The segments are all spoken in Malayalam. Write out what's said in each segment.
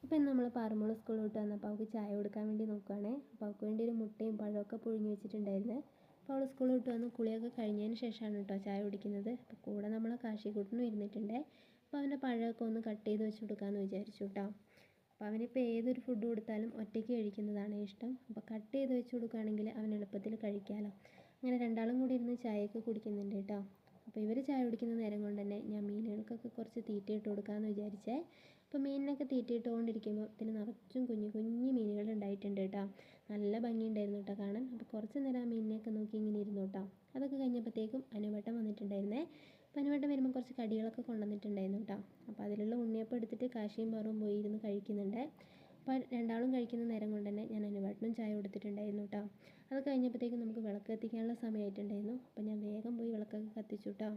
അപ്പോൾ ഇന്ന് നമ്മൾ പാറുമോൾ സ്കൂളിൽ വിട്ട് വന്നപ്പോൾ അവൾക്ക് ചായ കൊടുക്കാൻ വേണ്ടി നോക്കുകയാണേ. അപ്പോൾ അവൾക്ക് വേണ്ടി ഒരു മുട്ടയും പഴമൊക്കെ പുഴുങ്ങി വെച്ചിട്ടുണ്ടായിരുന്നേ. അപ്പോൾ അവൾ സ്കൂളിൽ വിട്ട് വന്ന് കുളിയൊക്കെ കഴിഞ്ഞതിന് ശേഷമാണ് കേട്ടോ ചായ കുടിക്കുന്നത്. അപ്പോൾ കൂടെ നമ്മൾ കാശിക്കൂട്ടനും ഇരുന്നിട്ടുണ്ടേ. അപ്പോൾ അവൻ്റെ പഴമൊക്കെ ഒന്ന് കട്ട് ചെയ്ത് വെച്ച് കൊടുക്കാമെന്ന് വിചാരിച്ചു കേട്ടോ. അപ്പോൾ അവനിപ്പോൾ ഏതൊരു ഫുഡ് കൊടുത്താലും ഒറ്റയ്ക്ക് കഴിക്കുന്നതാണ് ഇഷ്ടം. അപ്പോൾ കട്ട് ചെയ്ത് വെച്ച് കൊടുക്കുകയാണെങ്കിൽ അവൻ എളുപ്പത്തിൽ കഴിക്കാമല്ലോ. അങ്ങനെ രണ്ടാളും കൂടി ഇരുന്ന് ചായയൊക്കെ കുടിക്കുന്നുണ്ട് കേട്ടോ. അപ്പോൾ ഇവർ ചായ കുടിക്കുന്ന നേരം കൊണ്ട് തന്നെ ഞാൻ മീനുകൾക്കൊക്കെ കുറച്ച് തീറ്റ ഇട്ട് കൊടുക്കാമെന്ന് വിചാരിച്ചേ. അപ്പോൾ മീനിനൊക്കെ തീറ്റ ഇട്ടുകൊണ്ടിരിക്കുമ്പോൾ ഇതിൽ നിറച്ചും കുഞ്ഞു കുഞ്ഞു മീനുകൾ ഉണ്ടായിട്ടുണ്ട് കേട്ടോ. നല്ല ഭംഗിയുണ്ടായിരുന്നു കേട്ടോ കാണാൻ. അപ്പോൾ കുറച്ച് നേരം ആ മീനിനെയൊക്കെ നോക്കി ഇങ്ങനെ ഇരുന്നു കേട്ടോ. അതൊക്കെ കഴിഞ്ഞപ്പോഴത്തേക്കും അനുവേട്ടൻ വന്നിട്ടുണ്ടായിരുന്നേ. അപ്പോൾ അനുവേട്ടൻ വരുമ്പോൾ കുറച്ച് കടികളൊക്കെ കൊണ്ടുവന്നിട്ടുണ്ടായിരുന്നു കേട്ടോ. അപ്പോൾ അതിലുള്ള ഉണ്ണിയപ്പം എടുത്തിട്ട് കാശിയും പാറും പോയി ഇരുന്ന് കഴിക്കുന്നുണ്ട്. അപ്പോൾ രണ്ടാളും കഴിക്കുന്ന നേരം കൊണ്ട് തന്നെ ഞാൻ അനുവേട്ടനും ചായ കൊടുത്തിട്ടുണ്ടായിരുന്നു കേട്ടോ. അത് കഴിഞ്ഞപ്പോഴത്തേക്കും നമുക്ക് വിളക്ക് കത്തിക്കാനുള്ള സമയമായിട്ടുണ്ടായിരുന്നു. അപ്പോൾ ഞാൻ വേഗം പോയി വിളക്കൊക്കെ കത്തിച്ചു കേട്ടോ.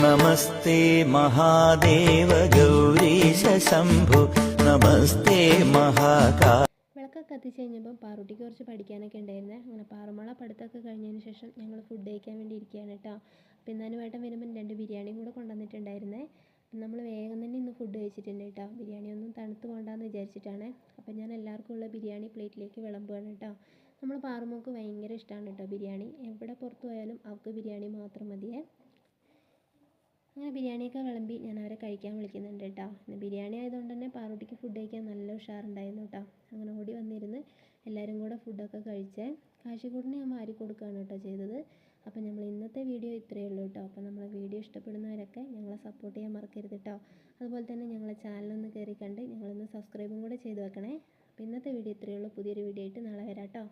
നമസ്തേ മഹാദേവ ഗൗരീശ ശംഭു നമസ്തേ മഹാകാ. വിളക്കൊക്കെ കത്തിച്ച് കഴിഞ്ഞപ്പോൾ പാറുട്ടിക്ക് കുറച്ച് പഠിക്കാനൊക്കെ ഉണ്ടായിരുന്നേ. അങ്ങനെ പാറുമോള പഠിത്തമൊക്കെ കഴിഞ്ഞതിന് ശേഷം ഞങ്ങൾ ഫുഡ് കഴിക്കാൻ വേണ്ടി ഇരിക്കുകയാണ് കേട്ടോ. അപ്പോൾ ഇന്നാനുമായിട്ട് വരുമ്പോൾ 2 ബിരിയാണിയും കൂടെ കൊണ്ടുവന്നിട്ടുണ്ടായിരുന്നേ. അപ്പം നമ്മൾ വേഗം തന്നെ ഇന്ന് ഫുഡ് കഴിച്ചിട്ടുണ്ട് കേട്ടോ. ബിരിയാണി ഒന്നും തണുത്ത് പോകണ്ടെന്ന് വിചാരിച്ചിട്ടാണ്. അപ്പോൾ ഞാൻ എല്ലാവർക്കും ഉള്ള ബിരിയാണി പ്ലേറ്റിലേക്ക് വിളമ്പുകയാണ് കേട്ടോ. നമ്മൾ പാറുമോൾക്ക് ഭയങ്കര ഇഷ്ടമാണ് കേട്ടോ ബിരിയാണി. എവിടെ പുറത്ത് പോയാലും അവൾക്ക് ബിരിയാണി മാത്രം മതിയേ. അങ്ങനെ ബിരിയാണിയൊക്കെ വിളമ്പി ഞാൻ അവരെ കഴിക്കാൻ വിളിക്കുന്നുണ്ട് കേട്ടോ. പിന്നെ ബിരിയാണി ആയതുകൊണ്ട് തന്നെ പാറുട്ടിക്ക് ഫുഡ് കഴിക്കാൻ നല്ല ഉഷാറുണ്ടായിരുന്നു കേട്ടോ. അങ്ങനെ ഓടി വന്നിരുന്ന് എല്ലാവരും കൂടെ ഫുഡൊക്കെ കഴിച്ചേ. കാശിക്കൂട്ടിന് ഞാൻ വാരി കൊടുക്കുകയാണ് കേട്ടോ ചെയ്തത്. അപ്പോൾ നമ്മൾ ഇന്നത്തെ വീഡിയോ ഇത്രയേ ഉള്ളൂ കേട്ടോ. അപ്പോൾ നമ്മളെ വീഡിയോ ഇഷ്ടപ്പെടുന്നവരൊക്കെ ഞങ്ങളെ സപ്പോർട്ട് ചെയ്യാൻ മറക്കരുത് കേട്ടോ. അതുപോലെ തന്നെ ഞങ്ങളെ ചാനലൊന്ന് കയറി കണ്ട് ഞങ്ങളൊന്ന് സബ്സ്ക്രൈബും കൂടെ ചെയ്ത് വെക്കണേ. അപ്പോൾ ഇന്നത്തെ വീഡിയോ ഇത്രയേ ഉള്ളൂ. പുതിയൊരു വീഡിയോ ആയിട്ട് നാളെ വരാം കേട്ടോ.